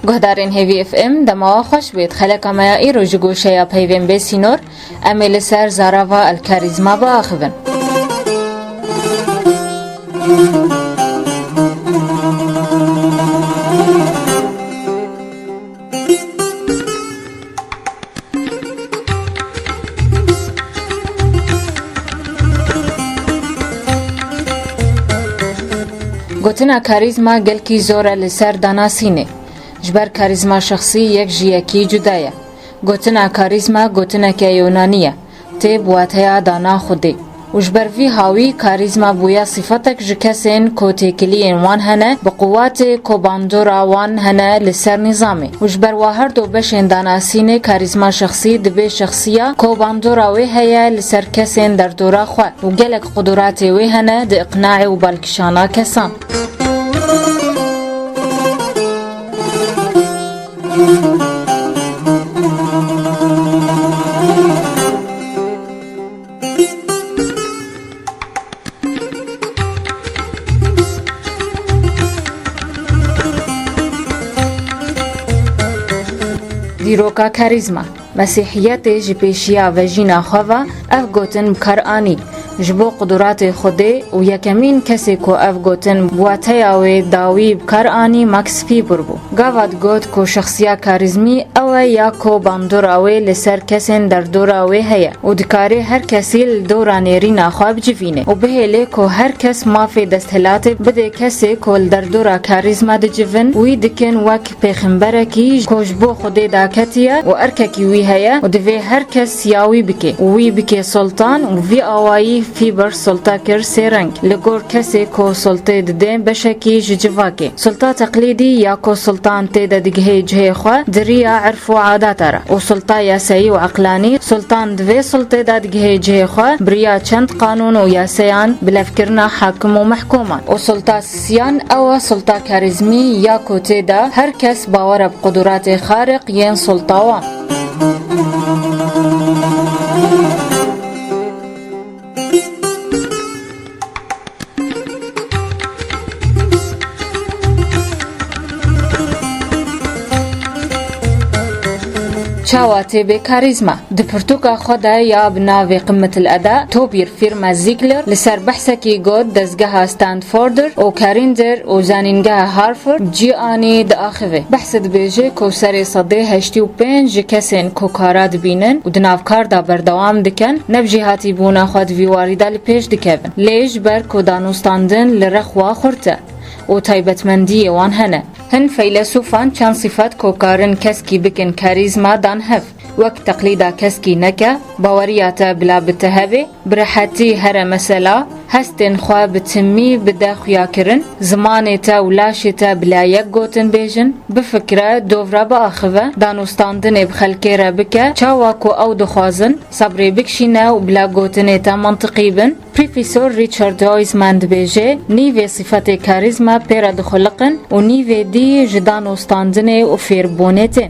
گهدارین هیوی اف ام دماغ خوش بید خلق مایایی رو جگوشه یا پیوین بسینور امیل سر زاراوا الکاریزما با آخوین. گوتنا کاریزما گلکی زوره لسر داناسینه. جبر کاریزما شخصی یک جیکی جدایه. گوتنا کاریزما گوتنا که یونانیه. تی بواتیا دانا خودی. وجبر وی هاوی کاریزما بویا صفتک جکسین کوتیکلی وان هنه بقوات کوباندورا وان هنه لسر نظامه. وجبر واهر دو بشین داناسینه کاریزما شخصی دبی شخصیه کوباندورا وی هیا لسر کسین در دورا خواه. و گلک قدرات وی هنه د اقناع و بالکشانا کسان. دیروکا کاریزما مسیحیت جپیشیا و جینا خوا اف گوتن بکارانی جبو قدرات خوده و یکمین کسی کو اف گوتن بواتیاوی داوی بکارانی مکس فیبر بو گاواد گوت کو شخصیا کاریزمی او یا کو باندوراوی لسر کسین در دوراوی هیا و دکاری هر کسی لدورانی رینا خواب جوینه و بهیلی کو هر کس مافی دستهلات بده کسی کو در دورا کاریزما د جوین وی دکن وک پیغمبرکی کو جبو خوده داکتیا و ارککی وی هیا و دوی هر کس یاوی بکی وی بکی سلطان و وی آوایی فیبر سلطه کر سرنگ لگور کسی کو سلطه ددین بشکی جواکی سلطه تقلیدی یا کو سلطان تیده دگه جه خواه دریا عرف و عادات را و سلطه یاسایی و عقلانی سلطان دوی سلطه دگه جه خواه بریا چند قانون و یاسیان بلفکرنا حاکم و محکومان و سلطه سیان او سلطه کاریزمی یا کو تیده هر کس باور بقدرات خارق ین سلطه وان. چاواتی به کاریزما د پرتوکا خدا یا بناوی قمت الاداء توبیر فیرما زیگلر لسر بحثه کی گود دزگاه استانفورد او کاریندر او زانینگاه هارفورد جی آنی د آخوه بحث د بیجه کو سر صده 85 کسین کو کاراد بینن و د نافکار دا بردوام دکن نب جهاتی بونا خود ویواریدا لپیش دکن لیج بر کو دانوستاندن لرخوا خورته و تایبتمندی وان هنه هن فیلسوفان چند صفت کوکارن کسکی بکن کاریزما دان هف وقت تقلیدا کسکی نکه باوریات بلا بتهوی برحتی هر مسئله هستن خواه بتمی بده خویا کرن زمان تا ولاش تا بلا یک گوتن بیجن بفکره دوورا با آخوه دانوستاندن بخلکی را بکه چاواکو او دخوازن صبری بکشینه و بلا گوتن تا منطقی بن پروفیسور ریچارد هایزمند بیجه نیوی صفت کاریزما پیرا دخلقن و نیوی دی جدانوستاندن و فیربونتن.